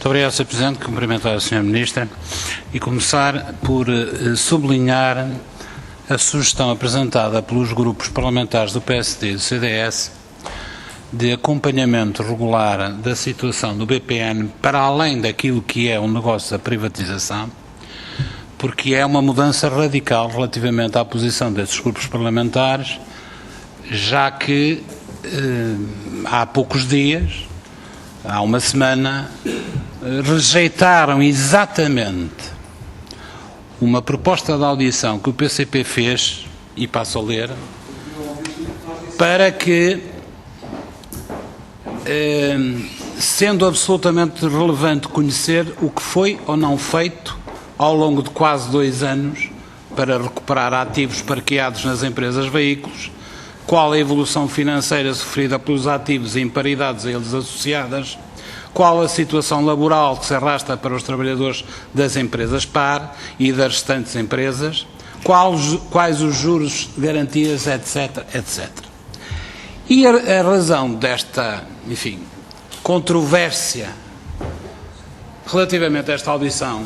Muito obrigado, Sr. Presidente. Cumprimentar a Sra. Ministra e começar por sublinhar a sugestão apresentada pelos grupos parlamentares do PSD e do CDS de acompanhamento regular da situação do BPN para além daquilo que é um negócio da privatização, porque é uma mudança radical relativamente à posição desses grupos parlamentares, já que há poucos dias, há uma semana, rejeitaram exatamente uma proposta de audição que o PCP fez, e passo a ler, para que, sendo absolutamente relevante conhecer o que foi ou não feito ao longo de quase 2 anos para recuperar ativos parqueados nas empresas veículos, qual a evolução financeira sofrida pelos ativos e imparidades a eles associadas, qual a situação laboral que se arrasta para os trabalhadores das empresas par e das restantes empresas, quais os juros, garantias, etc., etc. E a razão desta, controvérsia relativamente a esta audição,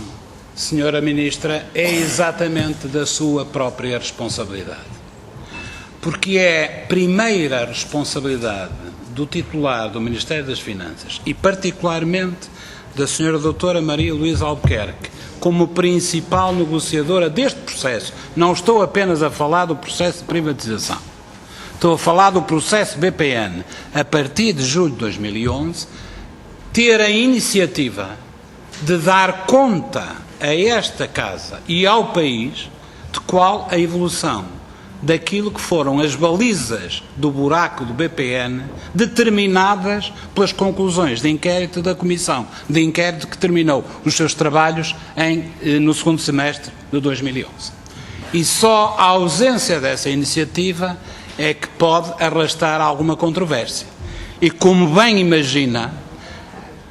Senhora Ministra, é exatamente da sua própria responsabilidade. Porque é primeira responsabilidade do titular do Ministério das Finanças e particularmente da Sra. Doutora Maria Luísa Albuquerque, como principal negociadora deste processo. Não estou apenas a falar do processo de privatização. Estou a falar do processo BPN, a partir de julho de 2011, ter a iniciativa de dar conta a esta Casa e ao país de qual a evolução daquilo que foram as balizas do buraco do BPN, determinadas pelas conclusões de inquérito da Comissão de Inquérito que terminou os seus trabalhos no segundo semestre de 2011. E só a ausência dessa iniciativa é que pode arrastar alguma controvérsia. E como bem imagina,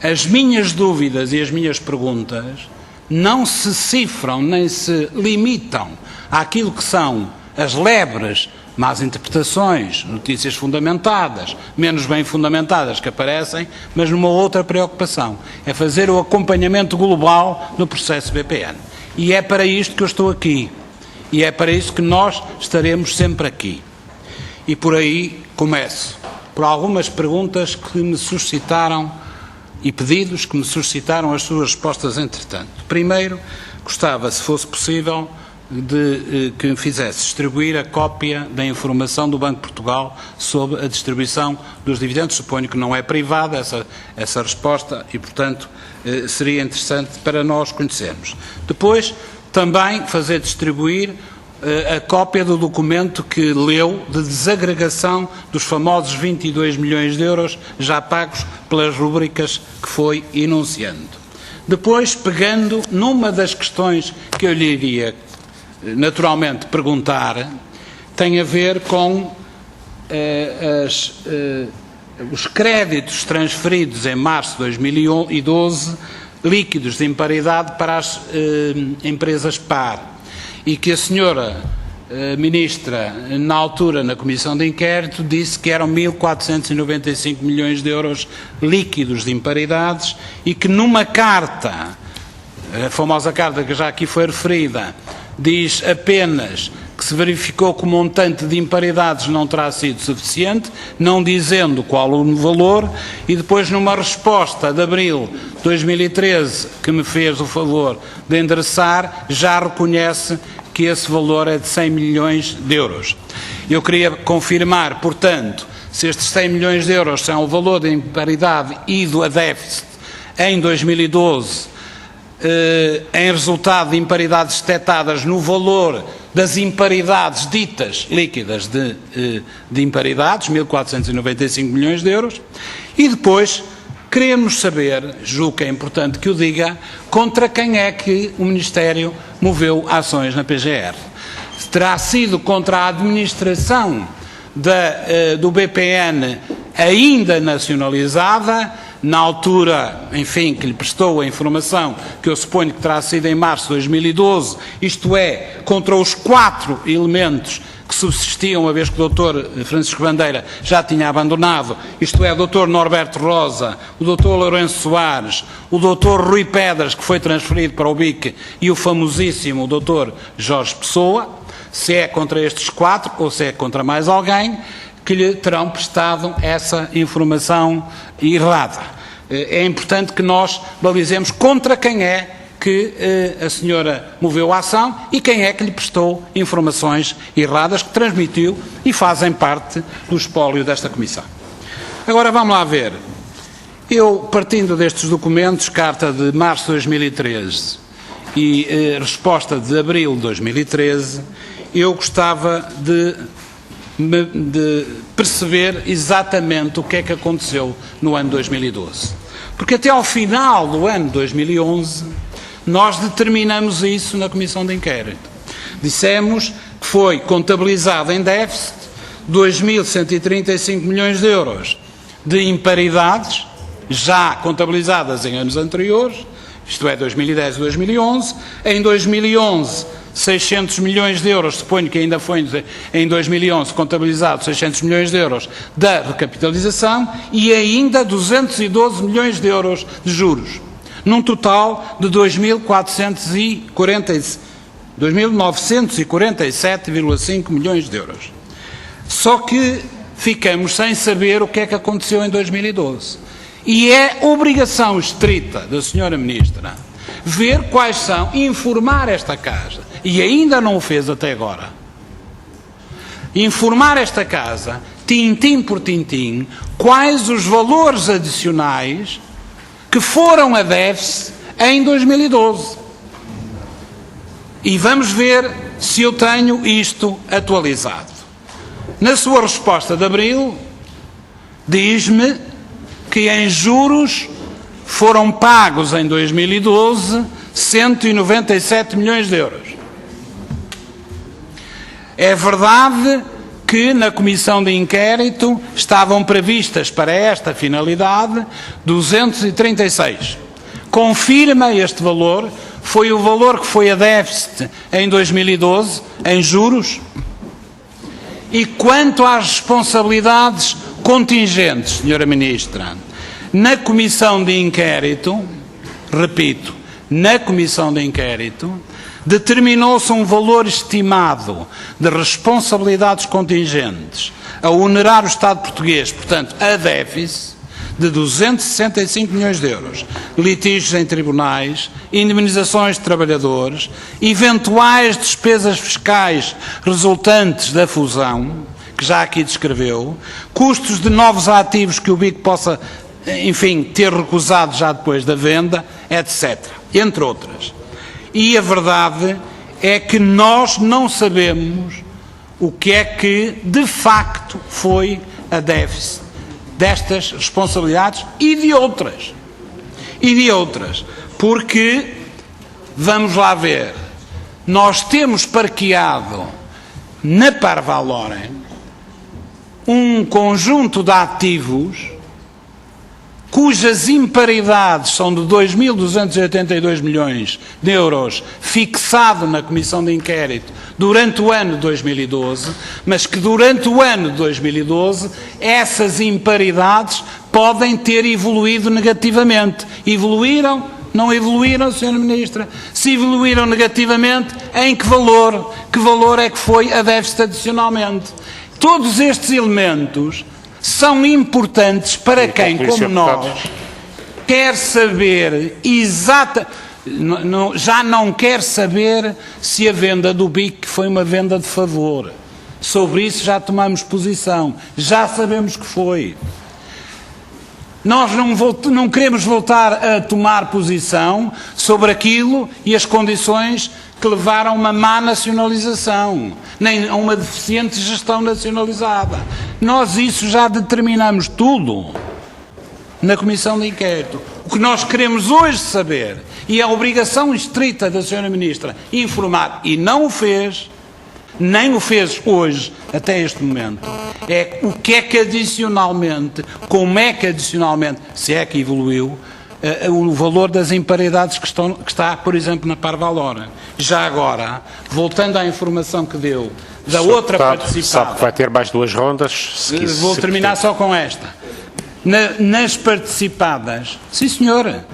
as minhas dúvidas e as minhas perguntas não se cifram nem se limitam àquilo que são as lebres, más interpretações, notícias fundamentadas, menos bem fundamentadas que aparecem, mas numa outra preocupação, é fazer o acompanhamento global no processo BPN. E é para isto que eu estou aqui. E é para isso que nós estaremos sempre aqui. E por aí começo, por algumas perguntas que me suscitaram e pedidos que me suscitaram as suas respostas entretanto. Primeiro, gostava, se fosse possível, de que me fizesse distribuir a cópia da informação do Banco de Portugal sobre a distribuição dos dividendos. Suponho que não é privada essa resposta e, portanto, seria interessante para nós conhecermos. Depois, também fazer distribuir a cópia do documento que leu de desagregação dos famosos 22 milhões de euros já pagos pelas rúbricas que foi enunciando. Depois, pegando numa das questões que eu lhe iria naturalmente perguntar, tem a ver com os créditos transferidos em março de 2012, líquidos de imparidade para as empresas par, e que a senhora Ministra, na altura, na Comissão de Inquérito, disse que eram 1.495 milhões de euros líquidos de imparidades e que numa carta, a famosa carta que já aqui foi referida, diz apenas que se verificou que o montante de imparidades não terá sido suficiente, não dizendo qual o valor, e depois numa resposta de abril de 2013, que me fez o favor de endereçar, já reconhece que esse valor é de 100 milhões de euros. Eu queria confirmar, portanto, se estes 100 milhões de euros são o valor da imparidade e do déficit em 2012, em resultado de imparidades detectadas no valor das imparidades ditas líquidas de imparidades, 1.495 milhões de euros, e depois queremos saber, julgo que é importante que o diga, contra quem é que o Ministério moveu ações na PGR. Terá sido contra a administração do BPN ainda nacionalizada, na altura, enfim, que lhe prestou a informação, que eu suponho que terá sido em março de 2012, isto é, contra os 4 elementos que subsistiam, uma vez que o Dr. Francisco Bandeira já tinha abandonado, isto é, o Dr. Norberto Rosa, o Dr. Lourenço Soares, o Dr. Rui Pedras, que foi transferido para o BIC, e o famosíssimo Dr. Jorge Pessoa, se é contra estes 4 ou se é contra mais alguém, que lhe terão prestado essa informação errada. É importante que nós balizemos contra quem é que a senhora moveu a ação e quem é que lhe prestou informações erradas que transmitiu e fazem parte do espólio desta Comissão. Agora vamos lá ver. Eu, partindo destes documentos, carta de março de 2013 e resposta de abril de 2013, eu gostava de perceber exatamente o que é que aconteceu no ano 2012. Porque até ao final do ano 2011, nós determinamos isso na Comissão de Inquérito. Dissemos que foi contabilizado em déficit 2.135 milhões de euros de imparidades, já contabilizadas em anos anteriores, isto é, 2010 e 2011. Em 2011, 600 milhões de euros, suponho que ainda foi em 2011 contabilizado 600 milhões de euros da recapitalização e ainda 212 milhões de euros de juros, num total de 2.947,5 milhões de euros. Só que ficamos sem saber o que é que aconteceu em 2012. E é obrigação estrita da Sra. Ministra ver quais são, informar esta Casa, e ainda não o fez até agora, informar esta Casa, tintim por tintim, quais os valores adicionais que foram a déficit em 2012. E vamos ver se eu tenho isto atualizado. Na sua resposta de abril, diz-me que em juros foram pagos em 2012 197 milhões de euros. É verdade que na Comissão de Inquérito estavam previstas para esta finalidade 236. Confirma este valor, foi o valor que foi a déficit em 2012, em juros? E quanto às responsabilidades contingentes, Sra. Ministra, na Comissão de Inquérito, repito, na Comissão de Inquérito, determinou-se um valor estimado de responsabilidades contingentes a onerar o Estado português, portanto, a déficit, de 265 milhões de euros, litígios em tribunais, indemnizações de trabalhadores, eventuais despesas fiscais resultantes da fusão, que já aqui descreveu, custos de novos ativos que o BIC possa, enfim, ter recusado já depois da venda, etc., entre outras. E a verdade é que nós não sabemos o que é que, de facto, foi a déficit destas responsabilidades e de outras. E de outras. Porque, vamos lá ver, nós temos parqueado na Parvalore um conjunto de ativos cujas imparidades são de 2.282 milhões de euros, fixado na Comissão de Inquérito durante o ano de 2012, mas que durante o ano de 2012 essas imparidades podem ter evoluído negativamente. Evoluíram? Não evoluíram, Sra. Ministra? Se evoluíram negativamente, em que valor? Que valor é que foi a déficit adicionalmente? Todos estes elementos são importantes para quem, como nós, quer saber já não quer saber se a venda do BIC foi uma venda de favor. Sobre isso já tomamos posição, já sabemos que foi. Nós não queremos voltar a tomar posição sobre aquilo e as condições que levaram a uma má nacionalização, nem a uma deficiente gestão nacionalizada. Nós isso já determinamos tudo na Comissão de Inquérito. O que nós queremos hoje saber, e é a obrigação estrita da Sra. Ministra informar, e não o fez, nem o fez hoje, até este momento, é o que é que adicionalmente, como é que adicionalmente, se é que evoluiu, o valor das imparidades que está, por exemplo, na Parvalora. Já agora, voltando à informação que deu da outra participada... Sabe que vai ter mais 2 rondas. Vou terminar só com esta. Nas participadas, sim senhora,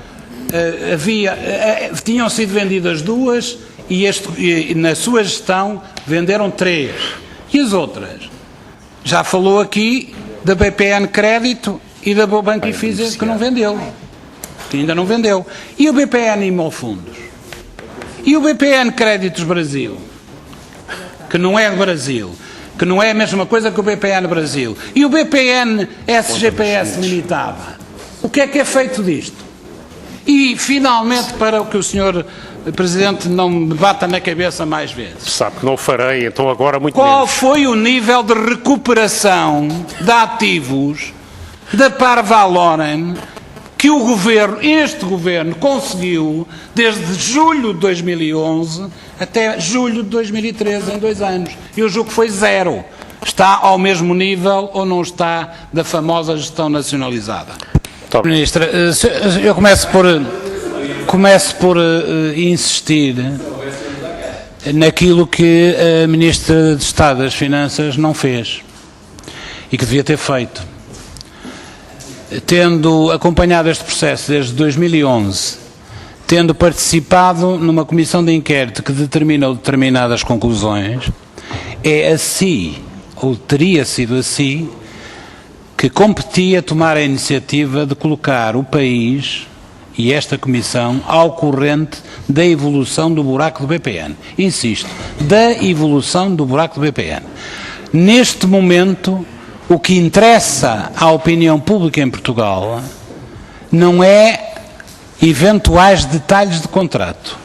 tinham sido vendidas 2 e na sua gestão venderam 3. E as outras? Já falou aqui da BPN Crédito e da Banco Ifisa que não vendeu. Que ainda não vendeu. E o BPN Imofundos? E o BPN Créditos Brasil? Que não é do Brasil. Que não é a mesma coisa que o BPN Brasil. E o BPN SGPS Limitada? O que é feito disto? E, finalmente, para o que o Sr. Presidente não me bata na cabeça mais vezes. Sabe que não farei, então agora muito Qual menos. foi o nível de recuperação de ativos da Parvaloren que o governo, este governo, conseguiu desde julho de 2011 até julho de 2013, em 2 anos? Eu julgo que foi 0. Está ao mesmo nível ou não está da famosa gestão nacionalizada? Top. Ministra, eu começo por insistir naquilo que a Ministra de Estado das Finanças não fez e que devia ter feito. Tendo acompanhado este processo desde 2011, tendo participado numa comissão de inquérito que determinou determinadas conclusões, é a si, ou teria sido a si, que competia tomar a iniciativa de colocar o país e esta comissão ao corrente da evolução do buraco do BPN. Insisto, da evolução do buraco do BPN. Neste momento, o que interessa à opinião pública em Portugal não é eventuais detalhes de contrato.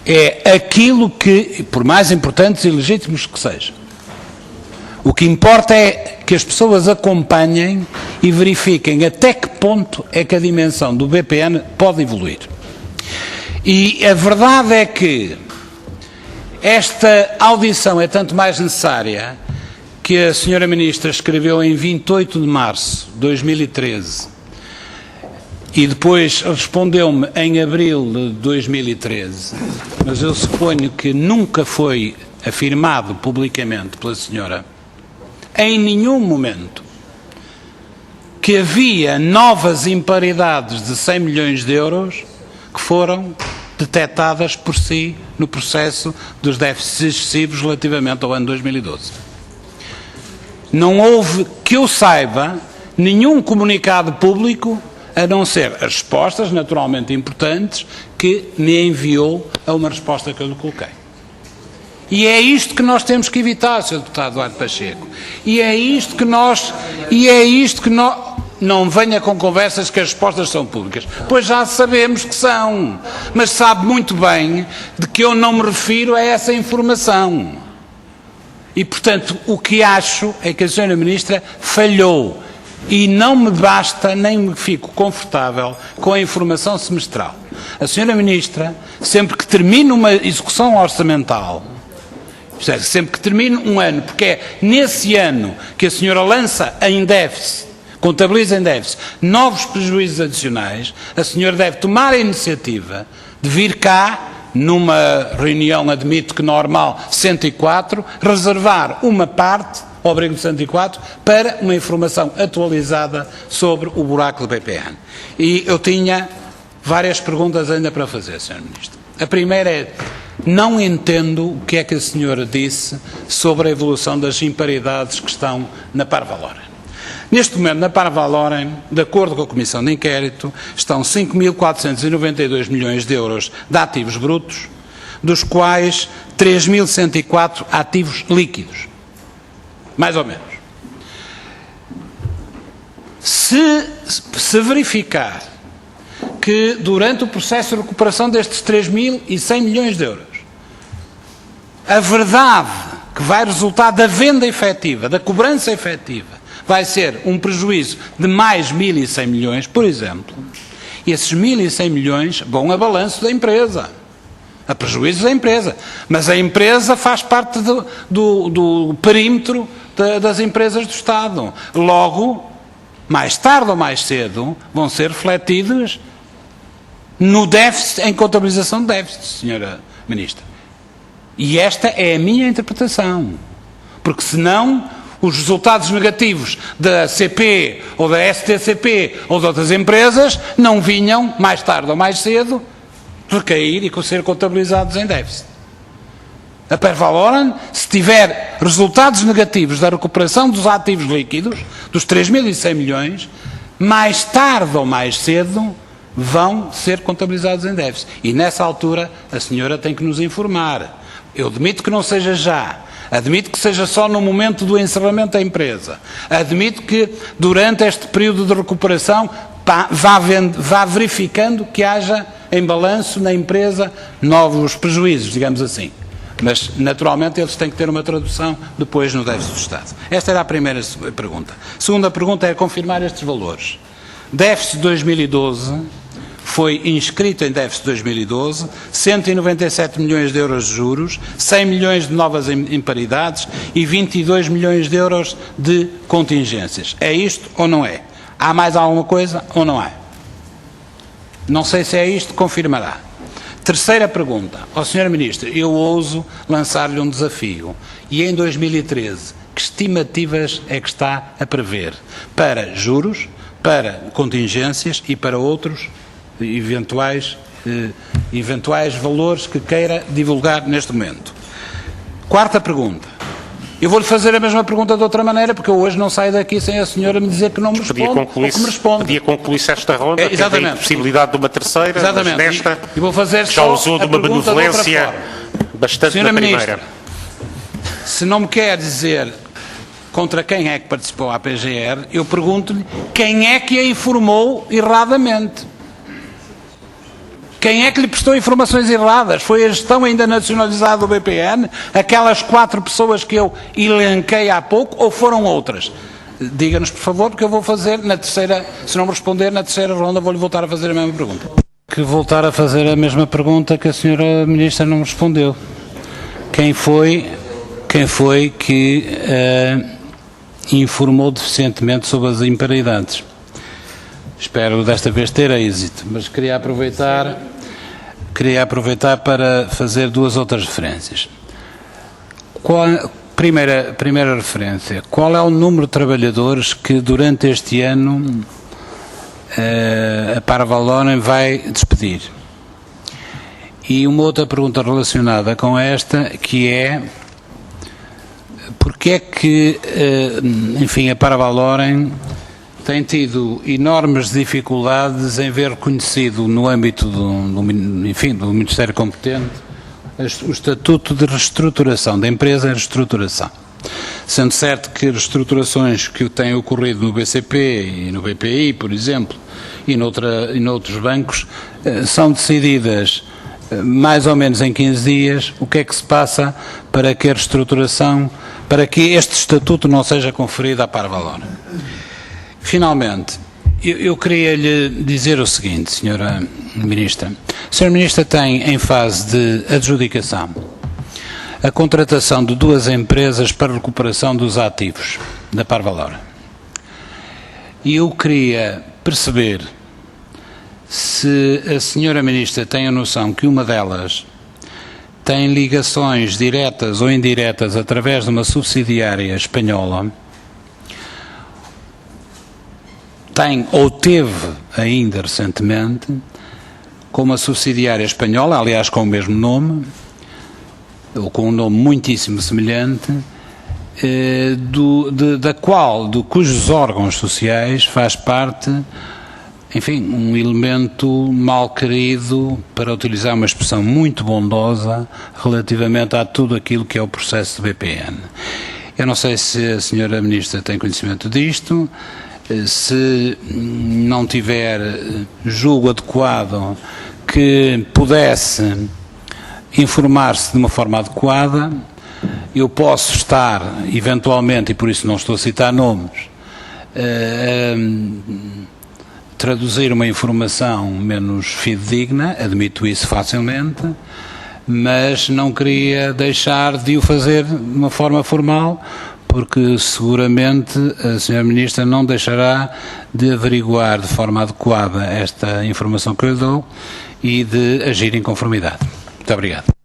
É aquilo que, por mais importantes e legítimos que sejam, o que importa é que as pessoas acompanhem e verifiquem até que ponto é que a dimensão do BPN pode evoluir. E a verdade é que esta audição é tanto mais necessária que a Sra. Ministra escreveu em 28 de março de 2013 e depois respondeu-me em abril de 2013, mas eu suponho que nunca foi afirmado publicamente pela senhora, em nenhum momento, que havia novas imparidades de 100 milhões de euros que foram detectadas por si no processo dos déficits excessivos relativamente ao ano 2012. Não houve, que eu saiba, nenhum comunicado público, a não ser as respostas, naturalmente importantes, que me enviou a uma resposta que eu lhe coloquei. E é isto que nós temos que evitar, Sr. Deputado Eduardo Pacheco. E é isto que nós... Não venha com conversas que as respostas são públicas. Pois já sabemos que são. Mas sabe muito bem de que eu não me refiro a essa informação. E, portanto, o que acho é que a Sra. Ministra falhou. E não me basta, nem me fico confortável com a informação semestral. A Sra. Ministra, sempre que termina uma execução orçamental, sempre que termina um ano, porque é nesse ano que a senhora lança em déficit, contabiliza em déficit, novos prejuízos adicionais, a senhora deve tomar a iniciativa de vir cá, numa reunião, admito que normal, 104, reservar uma parte, ao abrigo de 104, para uma informação atualizada sobre o buraco do BPN. E eu tinha várias perguntas ainda para fazer, Sr. Ministro. A primeira é, não entendo o que é que a senhora disse sobre a evolução das imparidades que estão na Parvaloren. Neste momento, na Parvaloren, de acordo com a Comissão de Inquérito, estão 5.492 milhões de euros de ativos brutos, dos quais 3.104 ativos líquidos. Mais ou menos. Se verificar que durante o processo de recuperação destes 3.100 milhões de euros, a verdade que vai resultar da venda efetiva, da cobrança efetiva, vai ser um prejuízo de mais 1.100 milhões, por exemplo, e esses 1.100 milhões vão a balanço da empresa. a prejuízo da empresa. Mas a empresa faz parte do perímetro das empresas do Estado. Logo, mais tarde ou mais cedo, vão ser refletidos no déficit, em contabilização de déficit, Sra. Ministra. E esta é a minha interpretação. Porque senão os resultados negativos da CP ou da STCP ou de outras empresas não vinham, mais tarde ou mais cedo, recair e ser contabilizados em déficit. A Parvaloren, se tiver resultados negativos da recuperação dos ativos líquidos, dos 3.100 milhões, mais tarde ou mais cedo vão ser contabilizados em déficit. E nessa altura a senhora tem que nos informar. Eu admito que não seja já. Admito que seja só no momento do encerramento da empresa. Admito que durante este período de recuperação vá verificando que haja em balanço na empresa novos prejuízos, digamos assim. Mas, naturalmente, eles têm que ter uma tradução depois no déficit do Estado. Esta era a primeira pergunta. A segunda pergunta é confirmar estes valores. Déficit 2012 foi inscrito em déficit 2012, 197 milhões de euros de juros, 100 milhões de novas imparidades e 22 milhões de euros de contingências. É isto ou não é? Há mais alguma coisa ou não há? Não sei se é isto, confirmará. Terceira pergunta. Ó Sr. Ministro, eu ouso lançar-lhe um desafio. E em 2013, que estimativas é que está a prever para juros, para contingências e para outros eventuais valores que queira divulgar neste momento? Quarta pergunta. Eu vou-lhe fazer a mesma pergunta de outra maneira, porque eu hoje não saio daqui sem a senhora me dizer que não me responde, ou que me responde. Podia concluir-se esta ronda, exatamente. Tem a possibilidade de uma terceira, exatamente. Mas nesta e vou fazer já usou de uma benevolência bastante senhora na Ministra, primeira. Se não me quer dizer contra quem é que participou a PGR, eu pergunto-lhe quem é que a informou erradamente. Quem é que lhe prestou informações erradas? Foi a gestão ainda nacionalizada do BPN? Aquelas 4 pessoas que eu elenquei há pouco? Ou foram outras? Diga-nos, por favor, porque eu vou fazer na terceira, se não me responder na terceira ronda, vou-lhe voltar a fazer a mesma pergunta. Que voltar a fazer a mesma pergunta que a senhora Ministra não me respondeu. Quem foi que informou deficientemente sobre as imparidades? Espero desta vez ter êxito, mas queria aproveitar para fazer 2 outras referências. Primeira referência, qual é o número de trabalhadores que durante este ano a Parvaloren vai despedir? E uma outra pergunta relacionada com esta, que é porque é que, enfim, a Parvaloren tem tido enormes dificuldades em ver reconhecido no âmbito do Ministério competente o Estatuto de Reestruturação, da empresa em reestruturação. Sendo certo que reestruturações que têm ocorrido no BCP e no BPI, por exemplo, e noutros bancos, são decididas mais ou menos em 15 dias. O que é que se passa para que a reestruturação, para que este Estatuto não seja conferido à Parvaloren? Finalmente, eu queria lhe dizer o seguinte, Sra. Ministra. A Sra. Ministra tem em fase de adjudicação a contratação de 2 empresas para recuperação dos ativos da Parvaloren. E eu queria perceber se a Sra. Ministra tem a noção que uma delas tem ligações diretas ou indiretas através de uma subsidiária espanhola, tem ou teve ainda recentemente com uma subsidiária espanhola, aliás com o mesmo nome, ou com um nome muitíssimo semelhante, cujos órgãos sociais faz parte, enfim, um elemento mal querido, para utilizar uma expressão muito bondosa, relativamente a tudo aquilo que é o processo de BPN. Eu não sei se a Sra. Ministra tem conhecimento disto. Se não tiver, julgo adequado que pudesse informar-se de uma forma adequada. Eu posso estar, eventualmente, e por isso não estou a citar nomes, traduzir uma informação menos fidedigna, admito isso facilmente, mas não queria deixar de o fazer de uma forma formal, porque seguramente a Sra. Ministra não deixará de averiguar de forma adequada esta informação que lhe dou e de agir em conformidade. Muito obrigado.